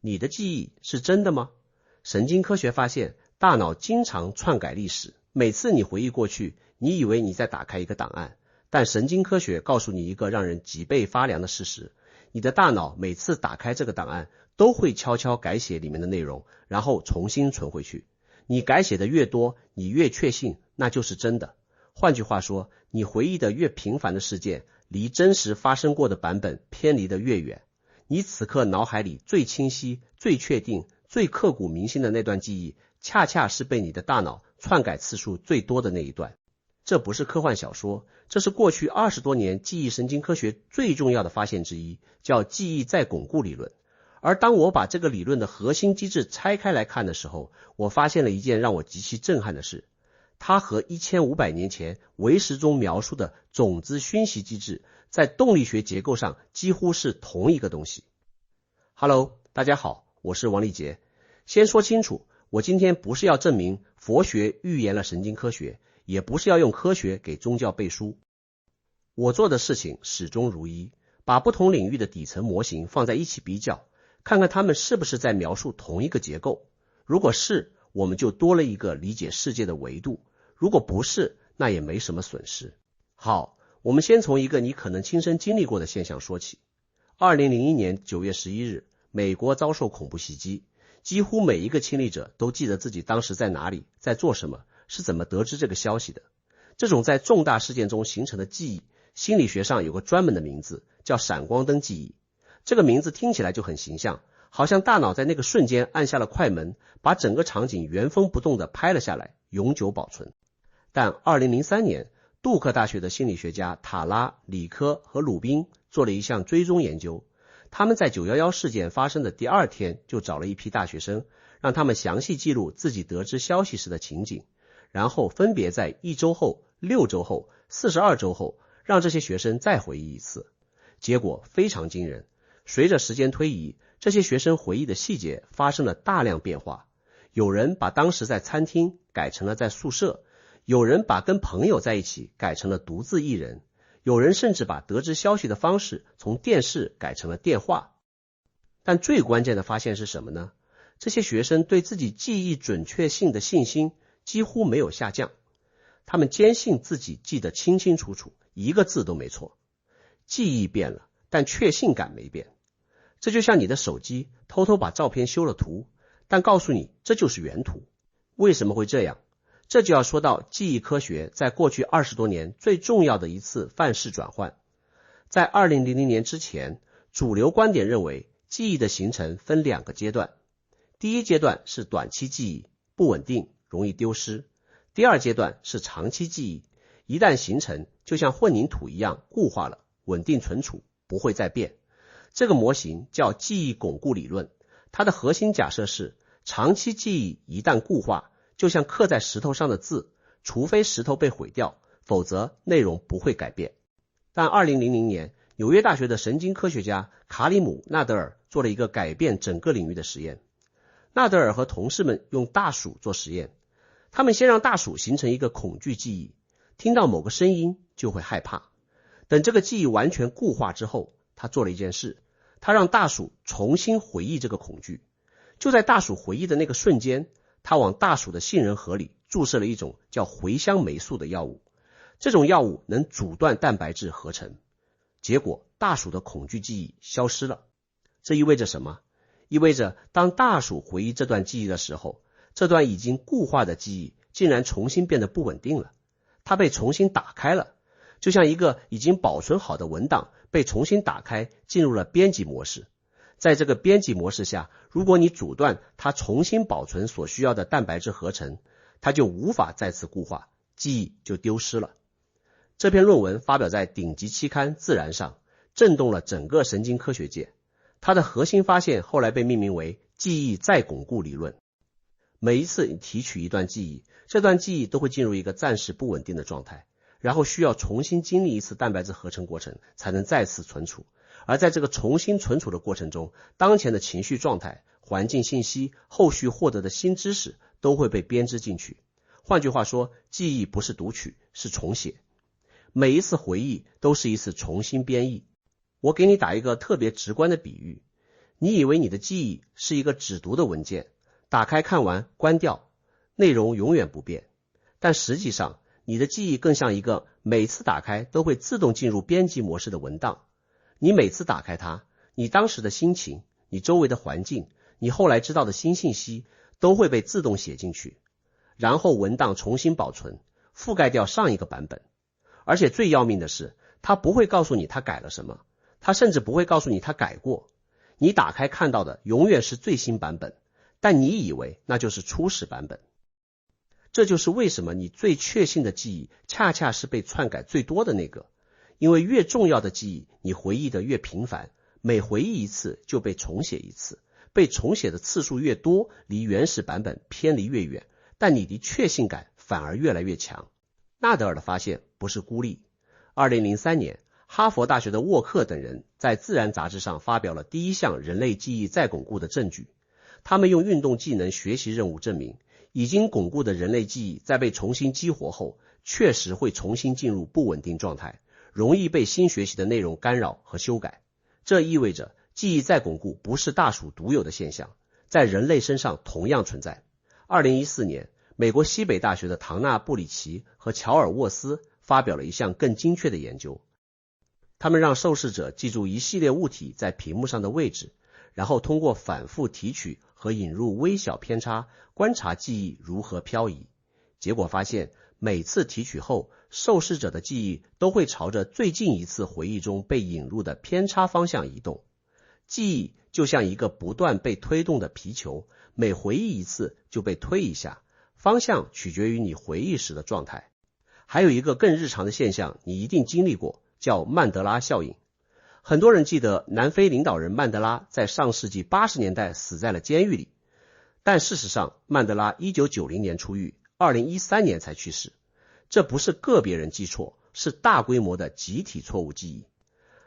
你的记忆是真的吗？神经科学发现，大脑经常篡改历史，每次你回忆过去，你以为你在打开一个档案，但神经科学告诉你一个让人脊背发凉的事实，你的大脑每次打开这个档案，都会悄悄改写里面的内容，然后重新存回去。你改写的越多，你越确信那就是真的。换句话说，你回忆的越频繁的事件，离真实发生过的版本偏离的越远。你此刻脑海里最清晰、最确定、最刻骨铭心的那段记忆，恰恰是被你的大脑篡改次数最多的那一段。这不是科幻小说，这是过去20多年记忆神经科学最重要的发现之一，叫记忆再巩固理论。而当我把这个理论的核心机制拆开来看的时候，我发现了一件让我极其震撼的事，它和1500年前唯识中描述的种子熏习机制在动力学结构上几乎是同一个东西。Hello， 大家好，我是王立杰。先说清楚，我今天不是要证明佛学预言了神经科学，也不是要用科学给宗教背书。我做的事情始终如一，把不同领域的底层模型放在一起比较，看看他们是不是在描述同一个结构。如果是，我们就多了一个理解世界的维度；如果不是，那也没什么损失。好，我们先从一个你可能亲身经历过的现象说起。2001年9月11日，美国遭受恐怖袭击，几乎每一个亲历者都记得自己当时在哪里，在做什么，是怎么得知这个消息的。这种在重大事件中形成的记忆，心理学上有个专门的名字，叫闪光灯记忆。这个名字听起来就很形象，好像大脑在那个瞬间按下了快门，把整个场景原封不动地拍了下来，永久保存。但2003年，杜克大学的心理学家塔拉、里科和鲁宾做了一项追踪研究。他们在911事件发生的第2天就找了一批大学生，让他们详细记录自己得知消息时的情景，然后分别在1周后、6周后、42周后，让这些学生再回忆一次。结果非常惊人，随着时间推移，这些学生回忆的细节发生了大量变化。有人把当时在餐厅改成了在宿舍，有人把跟朋友在一起改成了独自一人，有人甚至把得知消息的方式从电视改成了电话。但最关键的发现是什么呢？这些学生对自己记忆准确性的信心几乎没有下降，他们坚信自己记得清清楚楚，一个字都没错。记忆变了，但确信感没变。这就像你的手机偷偷把照片修了图，但告诉你这就是原图。为什么会这样？这就要说到记忆科学在过去20多年最重要的一次范式转换。在2000年之前，主流观点认为记忆的形成分2个阶段。第一阶段是短期记忆，不稳定，容易丢失。第2阶段是长期记忆，一旦形成，就像混凝土一样固化了，稳定存储，不会再变。这个模型叫记忆巩固理论，它的核心假设是，长期记忆一旦固化，就像刻在石头上的字，除非石头被毁掉，否则内容不会改变。但2000年，纽约大学的神经科学家卡里姆·纳德尔做了一个改变整个领域的实验。纳德尔和同事们用大鼠做实验，他们先让大鼠形成一个恐惧记忆，听到某个声音就会害怕。等这个记忆完全固化之后，他做了一件事，他让大鼠重新回忆这个恐惧。就在大鼠回忆的那个瞬间，他往大鼠的杏仁核里注射了一种叫茴香霉素的药物，这种药物能阻断蛋白质合成。结果大鼠的恐惧记忆消失了。这意味着什么？意味着当大鼠回忆这段记忆的时候，这段已经固化的记忆竟然重新变得不稳定了，它被重新打开了，就像一个已经保存好的文档被重新打开，进入了编辑模式。在这个编辑模式下，如果你阻断它重新保存所需要的蛋白质合成，它就无法再次固化，记忆就丢失了。这篇论文发表在顶级期刊《自然》上，震动了整个神经科学界。它的核心发现后来被命名为记忆再巩固理论。每一次你提取一段记忆，这段记忆都会进入一个暂时不稳定的状态，然后需要重新经历一次蛋白质合成过程才能再次存储。而在这个重新存储的过程中，当前的情绪状态、环境信息、后续获得的新知识都会被编织进去。换句话说，记忆不是读取，是重写。每一次回忆都是一次重新编译。我给你打一个特别直观的比喻，你以为你的记忆是一个只读的文件，打开看完关掉，内容永远不变。但实际上，你的记忆更像一个每次打开都会自动进入编辑模式的文档。你每次打开它，你当时的心情，你周围的环境，你后来知道的新信息都会被自动写进去，然后文档重新保存，覆盖掉上一个版本。而且最要命的是，它不会告诉你它改了什么，它甚至不会告诉你它改过。你打开看到的永远是最新版本，但你以为那就是初始版本。这就是为什么你最确信的记忆恰恰是被篡改最多的那个，因为越重要的记忆你回忆的越频繁，每回忆一次就被重写一次，被重写的次数越多，离原始版本偏离越远，但你的确信感反而越来越强。纳德尔的发现不是孤立。2003年，哈佛大学的沃克等人在《自然》杂志上发表了第一项人类记忆再巩固的证据。他们用运动技能学习任务证明，已经巩固的人类记忆在被重新激活后，确实会重新进入不稳定状态，容易被新学习的内容干扰和修改。这意味着记忆再巩固不是大鼠独有的现象，在人类身上同样存在。2014年，美国西北大学的唐纳·布里奇和乔尔·沃斯发表了一项更精确的研究。他们让受试者记住一系列物体在屏幕上的位置，然后通过反复提取和引入微小偏差，观察记忆如何漂移。结果发现，每次提取后，受试者的记忆都会朝着最近一次回忆中被引入的偏差方向移动。记忆就像一个不断被推动的皮球，每回忆一次就被推一下，方向取决于你回忆时的状态。还有一个更日常的现象，你一定经历过，叫曼德拉效应。很多人记得南非领导人曼德拉在上世纪80年代死在了监狱里，但事实上曼德拉1990年出狱，2013年才去世。这不是个别人记错，是大规模的集体错误记忆。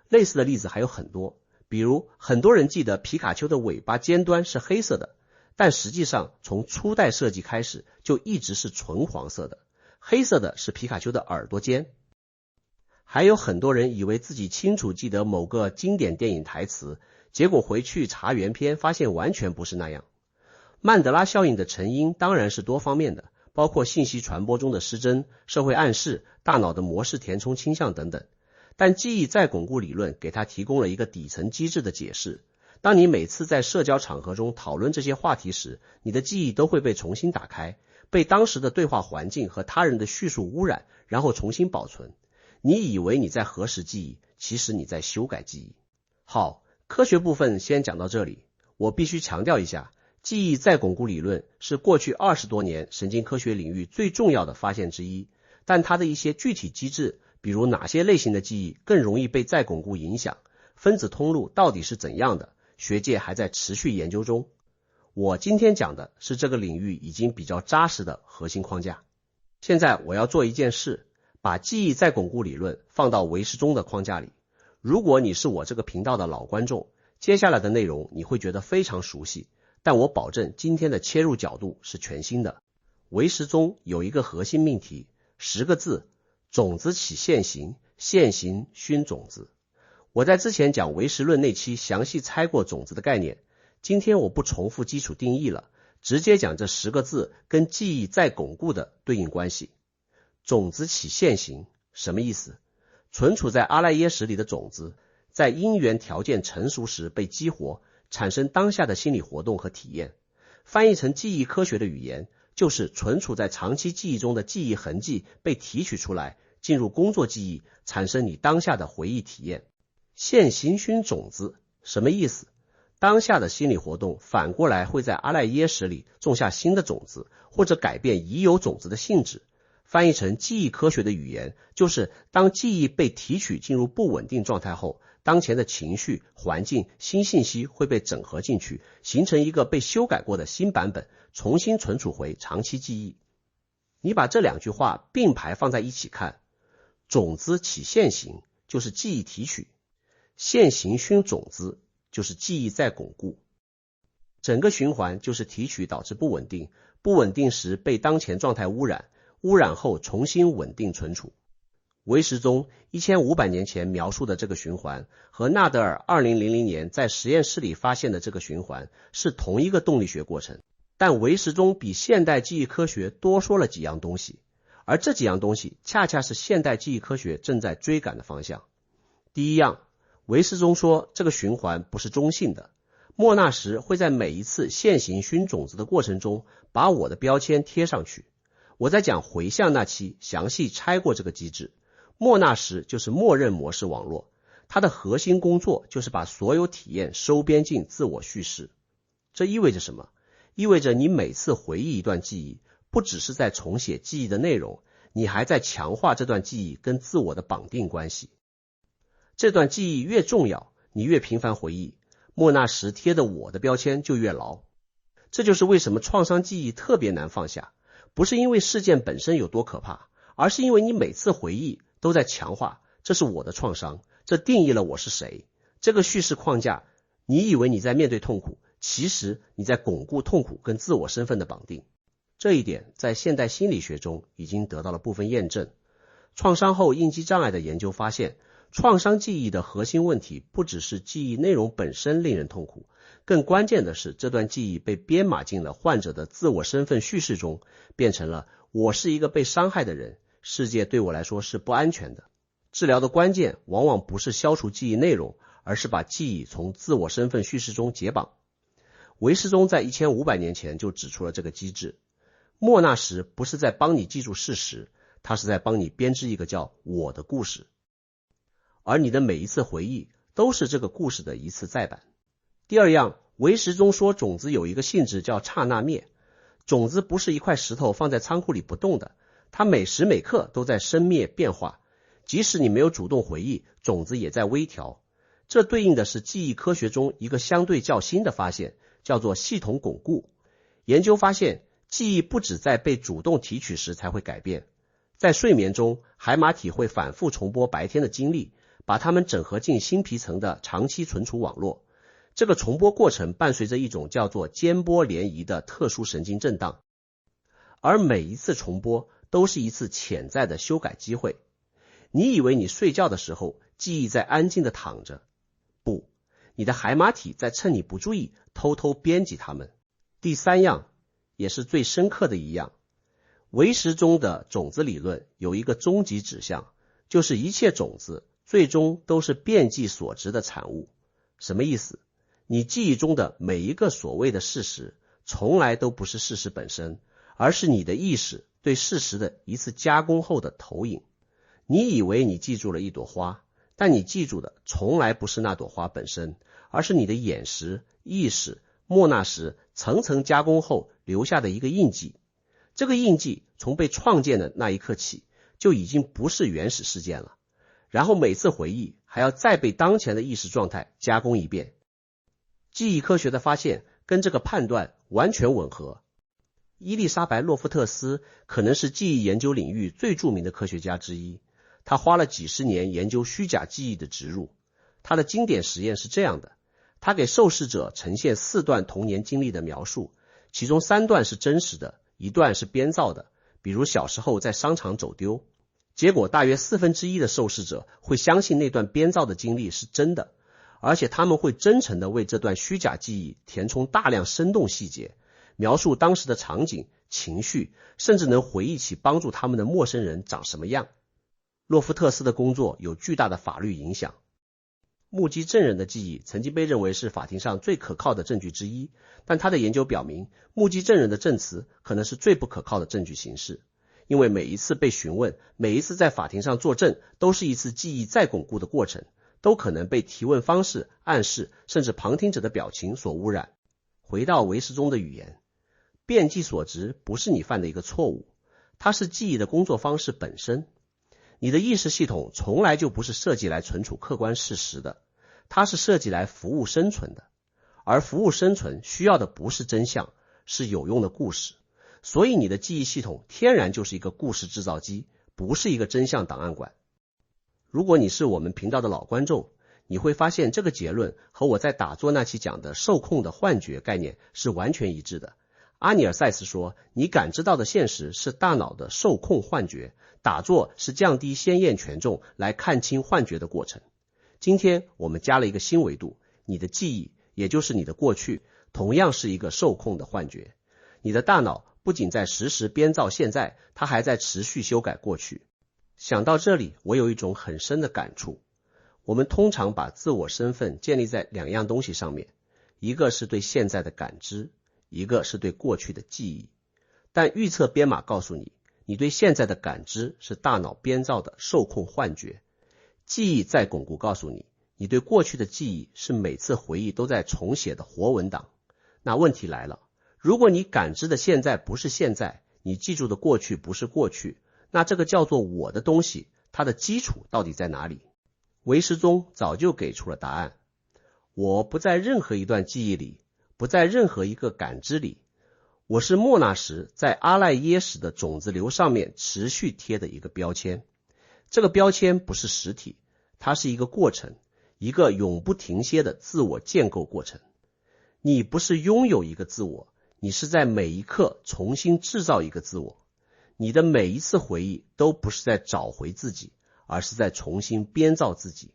类似的例子还有很多，比如很多人记得皮卡丘的尾巴尖端是黑色的，但实际上从初代设计开始就一直是纯黄色的，黑色的是皮卡丘的耳朵尖。还有很多人以为自己清楚记得某个经典电影台词，结果回去查原片发现完全不是那样。曼德拉效应的成因当然是多方面的，包括信息传播中的失真、社会暗示、大脑的模式填充倾向等等。但记忆再巩固理论给它提供了一个底层机制的解释。当你每次在社交场合中讨论这些话题时，你的记忆都会被重新打开，被当时的对话环境和他人的叙述污染，然后重新保存。你以为你在核实记忆，其实你在修改记忆。好，科学部分先讲到这里。我必须强调一下，记忆再巩固理论是过去20多年神经科学领域最重要的发现之一，但它的一些具体机制，比如哪些类型的记忆更容易被再巩固影响，分子通路到底是怎样的，学界还在持续研究中。我今天讲的是这个领域已经比较扎实的核心框架。现在我要做一件事，把记忆再巩固理论放到唯识中的框架里。如果你是我这个频道的老观众，接下来的内容你会觉得非常熟悉，但我保证今天的切入角度是全新的。唯识中有一个核心命题，10个字，种子起现行，现行熏种子。我在之前讲唯识论那期详细拆过种子的概念，今天我不重复基础定义了，直接讲这10个字跟记忆再巩固的对应关系。种子起现行什么意思？存储在阿赖耶识里的种子，在因缘条件成熟时被激活，产生当下的心理活动和体验。翻译成记忆科学的语言，就是存储在长期记忆中的记忆痕迹被提取出来，进入工作记忆，产生你当下的回忆体验。现行熏种子什么意思？当下的心理活动反过来会在阿赖耶识里种下新的种子，或者改变已有种子的性质。翻译成记忆科学的语言，就是当记忆被提取进入不稳定状态后，当前的情绪、环境、新信息会被整合进去，形成一个被修改过的新版本，重新存储回长期记忆。你把这两句话并排放在一起看，种子起现行就是记忆提取，现行熏种子就是记忆再巩固。整个循环就是提取导致不稳定，不稳定时被当前状态污染，污染后重新稳定存储。唯识宗1500年前描述的这个循环和纳德尔2000年在实验室里发现的这个循环是同一个动力学过程，但唯识宗比现代记忆科学多说了几样东西，而这几样东西恰恰是现代记忆科学正在追赶的方向。第一样，唯识宗说这个循环不是中性的，莫纳什会在每一次现行熏种子的过程中把我的标签贴上去。我在讲回向那期详细拆过这个机制。莫纳什就是默认模式网络，它的核心工作就是把所有体验收编进自我叙事。这意味着什么？意味着你每次回忆一段记忆，不只是在重写记忆的内容，你还在强化这段记忆跟自我的绑定关系。这段记忆越重要，你越频繁回忆，莫纳什贴的我的标签就越牢。这就是为什么创伤记忆特别难放下，不是因为事件本身有多可怕，而是因为你每次回忆都在强化，这是我的创伤，这定义了我是谁。这个叙事框架，你以为你在面对痛苦，其实你在巩固痛苦跟自我身份的绑定。这一点在现代心理学中已经得到了部分验证。创伤后应激障碍的研究发现，创伤记忆的核心问题不只是记忆内容本身令人痛苦，更关键的是这段记忆被编码进了患者的自我身份叙事中，变成了我是一个被伤害的人，世界对我来说是不安全的。治疗的关键往往不是消除记忆内容，而是把记忆从自我身份叙事中解绑。唯识宗在1500年前就指出了这个机制。莫纳什不是在帮你记住事实，他是在帮你编织一个叫我的故事，而你的每一次回忆都是这个故事的一次再版。第二样，唯识宗说种子有一个性质叫刹那灭。种子不是一块石头放在仓库里不动的，它每时每刻都在生灭变化，即使你没有主动回忆，种子也在微调。这对应的是记忆科学中一个相对较新的发现，叫做系统巩固。研究发现，记忆不只在被主动提取时才会改变，在睡眠中，海马体会反复重播白天的经历，把它们整合进新皮层的长期存储网络。这个重播过程伴随着一种叫做间波联谊的特殊神经震荡，而每一次重播都是一次潜在的修改机会。你以为你睡觉的时候记忆在安静地躺着，不，你的海马体在趁你不注意偷偷编辑它们。第三样，也是最深刻的一样，唯识中的种子理论有一个终极指向，就是一切种子最终都是变记所值的产物。什么意思？你记忆中的每一个所谓的事实，从来都不是事实本身，而是你的意识对事实的一次加工后的投影。你以为你记住了一朵花，但你记住的从来不是那朵花本身，而是你的眼识、意识、莫纳什层层加工后留下的一个印记。这个印记从被创建的那一刻起，就已经不是原始事件了，然后每次回忆还要再被当前的意识状态加工一遍。记忆科学的发现跟这个判断完全吻合。伊丽莎白·洛夫特斯可能是记忆研究领域最著名的科学家之一，他花了几十年研究虚假记忆的植入。他的经典实验是这样的，他给受试者呈现4段童年经历的描述，其中3段是真实的，1段是编造的，比如小时候在商场走丢。结果大约1/4的受试者会相信那段编造的经历是真的，而且他们会真诚地为这段虚假记忆填充大量生动细节，描述当时的场景、情绪，甚至能回忆起帮助他们的陌生人长什么样。洛夫特斯的工作有巨大的法律影响。目击证人的记忆曾经被认为是法庭上最可靠的证据之一，但他的研究表明，目击证人的证词可能是最不可靠的证据形式，因为每一次被询问，每一次在法庭上作证，都是一次记忆再巩固的过程，都可能被提问方式、暗示，甚至旁听者的表情所污染。回到唯识中的语言，变记所值不是你犯的一个错误，它是记忆的工作方式本身。你的意识系统从来就不是设计来存储客观事实的，它是设计来服务生存的，而服务生存需要的不是真相，是有用的故事。所以你的记忆系统天然就是一个故事制造机，不是一个真相档案馆。如果你是我们频道的老观众，你会发现这个结论和我在打坐那期讲的受控的幻觉概念是完全一致的。阿尼尔塞斯说，你感知到的现实是大脑的受控幻觉，打坐是降低先验权重来看清幻觉的过程。今天我们加了一个新维度，你的记忆，也就是你的过去，同样是一个受控的幻觉。你的大脑不仅在实时编造现在，它还在持续修改过去。想到这里，我有一种很深的感触。我们通常把自我身份建立在两样东西上面，一个是对现在的感知，一个是对过去的记忆。但预测编码告诉你，你对现在的感知是大脑编造的受控幻觉，记忆再巩固告诉你，你对过去的记忆是每次回忆都在重写的活文档。那问题来了，如果你感知的现在不是现在，你记住的过去不是过去，那这个叫做我的东西，它的基础到底在哪里？唯识宗早就给出了答案。我不在任何一段记忆里，不在任何一个感知里，我是莫那时在阿赖耶识的种子流上面持续贴的一个标签。这个标签不是实体，它是一个过程，一个永不停歇的自我建构过程。你不是拥有一个自我，你是在每一刻重新制造一个自我。你的每一次回忆都不是在找回自己，而是在重新编造自己。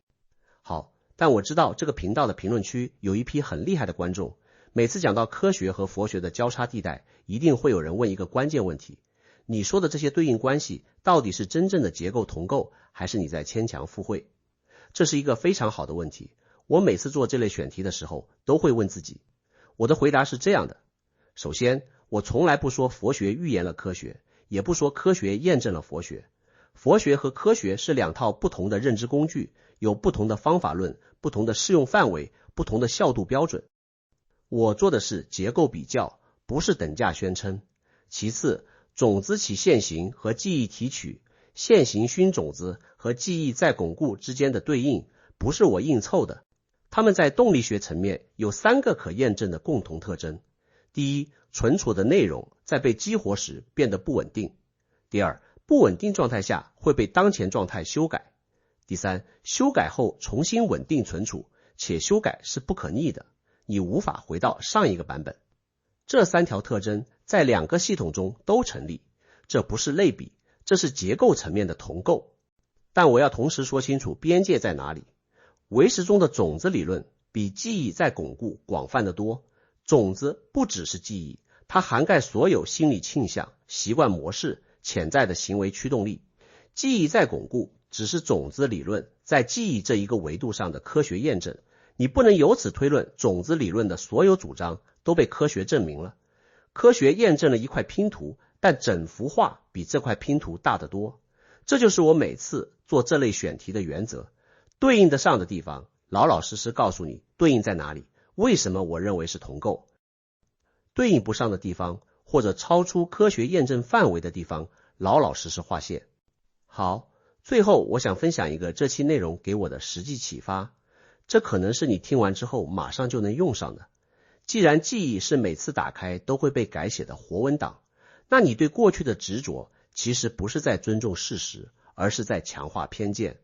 好，但我知道这个频道的评论区有一批很厉害的观众，每次讲到科学和佛学的交叉地带，一定会有人问一个关键问题，你说的这些对应关系到底是真正的结构同构，还是你在牵强附会？这是一个非常好的问题，我每次做这类选题的时候都会问自己。我的回答是这样的，首先，我从来不说佛学预言了科学，也不说科学验证了佛学。佛学和科学是两套不同的认知工具，有不同的方法论，不同的适用范围，不同的效度标准。我做的是结构比较，不是等价宣称。其次，种子起现行和记忆提取，现行熏种子和记忆再巩固之间的对应，不是我硬凑的。它们在动力学层面有3个可验证的共同特征。第一，存储的内容在被激活时变得不稳定。第二，不稳定状态下会被当前状态修改。第三，修改后重新稳定存储，且修改是不可逆的，你无法回到上一个版本。这3条特征在2个系统中都成立，这不是类比，这是结构层面的同构。但我要同时说清楚边界在哪里。唯识中的种子理论比记忆再巩固广泛得多，种子不只是记忆，它涵盖所有心理倾向、习惯模式、潜在的行为驱动力。记忆再巩固只是种子理论在记忆这一个维度上的科学验证，你不能由此推论种子理论的所有主张都被科学证明了。科学验证了一块拼图，但整幅画比这块拼图大得多。这就是我每次做这类选题的原则，对应得上的地方，老老实实告诉你对应在哪里，为什么我认为是同构。对应不上的地方，或者超出科学验证范围的地方，老老实实划线。好，最后我想分享一个这期内容给我的实际启发，这可能是你听完之后马上就能用上的。既然记忆是每次打开都会被改写的活文档，那你对过去的执着其实不是在尊重事实，而是在强化偏见。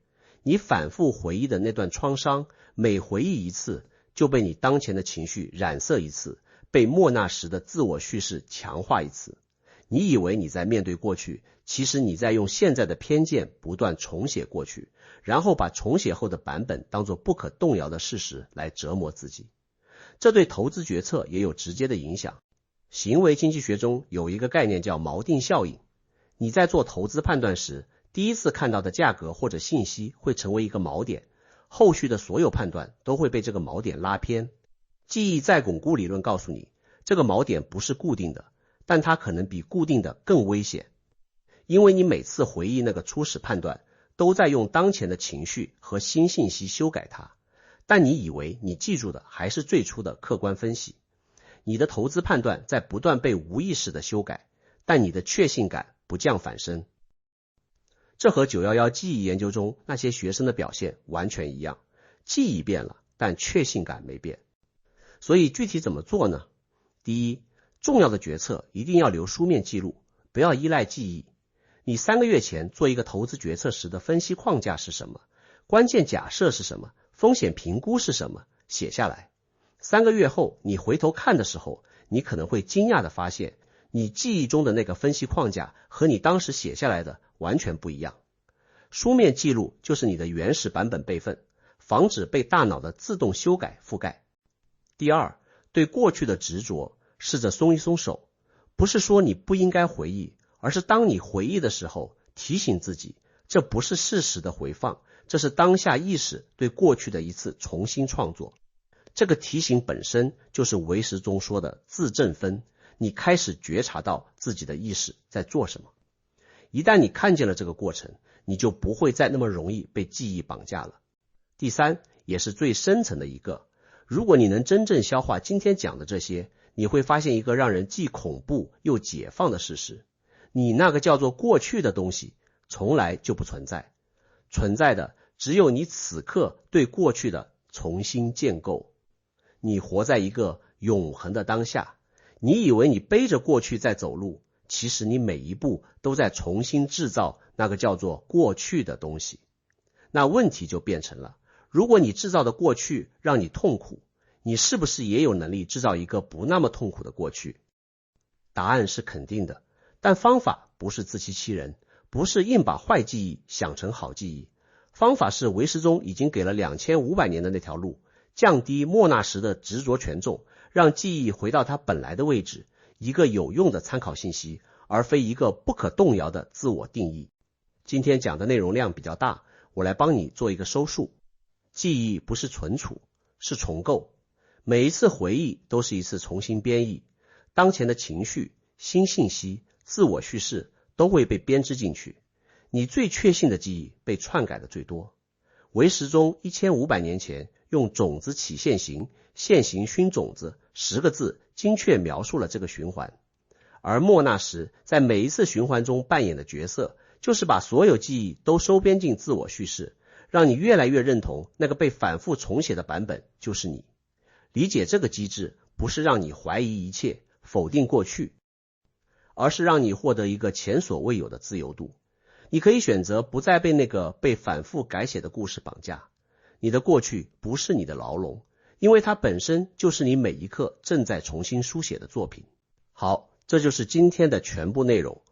你反复回忆的那段创伤，每回忆一次就被你当前的情绪染色一次，被莫那时的自我叙事强化一次。你以为你在面对过去，其实你在用现在的偏见不断重写过去，然后把重写后的版本当作不可动摇的事实来折磨自己。这对投资决策也有直接的影响。行为经济学中有一个概念叫锚定效应。你在做投资判断时，第一次看到的价格或者信息会成为一个锚点，后续的所有判断都会被这个锚点拉偏。记忆再巩固理论告诉你，这个锚点不是固定的，但它可能比固定的更危险。因为你每次回忆那个初始判断，都在用当前的情绪和新信息修改它，但你以为你记住的还是最初的客观分析。你的投资判断在不断被无意识的修改，但你的确信感不降反升。这和911记忆研究中那些学生的表现完全一样，记忆变了，但确信感没变。所以具体怎么做呢？第一，重要的决策一定要留书面记录，不要依赖记忆。你3个月前做一个投资决策时的分析框架是什么？关键假设是什么？风险评估是什么？写下来。3个月后你回头看的时候，你可能会惊讶地发现，你记忆中的那个分析框架和你当时写下来的完全不一样。书面记录就是你的原始版本备份，防止被大脑的自动修改覆盖。第二，对过去的执着，试着松一松手，不是说你不应该回忆，而是当你回忆的时候，提醒自己，这不是事实的回放，这是当下意识对过去的一次重新创作。这个提醒本身就是唯识中说的自证分，你开始觉察到自己的意识在做什么。一旦你看见了这个过程，你就不会再那么容易被记忆绑架了。第三，也是最深层的一个，如果你能真正消化今天讲的这些，你会发现一个让人既恐怖又解放的事实，你那个叫做过去的东西从来就不存在，存在的只有你此刻对过去的重新建构。你活在一个永恒的当下，你以为你背着过去在走路，其实你每一步都在重新制造那个叫做过去的东西。那问题就变成了，如果你制造的过去让你痛苦，你是不是也有能力制造一个不那么痛苦的过去？答案是肯定的，但方法不是自欺欺人，不是硬把坏记忆想成好记忆。方法是唯识中已经给了2500年的那条路，降低莫纳什的执着权重，让记忆回到它本来的位置，一个有用的参考信息，而非一个不可动摇的自我定义。今天讲的内容量比较大，我来帮你做一个收束。记忆不是存储，是重构。每一次回忆都是一次重新编译，当前的情绪、新信息、自我叙事都会被编织进去。你最确信的记忆被篡改的最多。唯识中1500年前用种子起现行，现行熏种子10个字精确描述了这个循环。而莫纳什在每一次循环中扮演的角色，就是把所有记忆都收编进自我叙事，让你越来越认同那个被反复重写的版本就是你。理解这个机制，不是让你怀疑一切，否定过去，而是让你获得一个前所未有的自由度。你可以选择不再被那个被反复改写的故事绑架。你的过去不是你的牢笼，因为它本身就是你每一刻正在重新书写的作品。好，这就是今天的全部内容。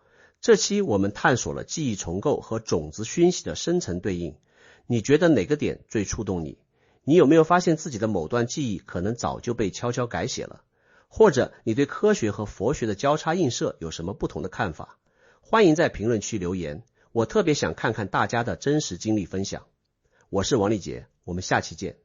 这期我们探索了记忆重构和种子熏习的深层对应。你觉得哪个点最触动你？你有没有发现自己的某段记忆可能早就被悄悄改写了？或者你对科学和佛学的交叉映射有什么不同的看法？欢迎在评论区留言，我特别想看看大家的真实经历分享。我是王立杰，我们下期见。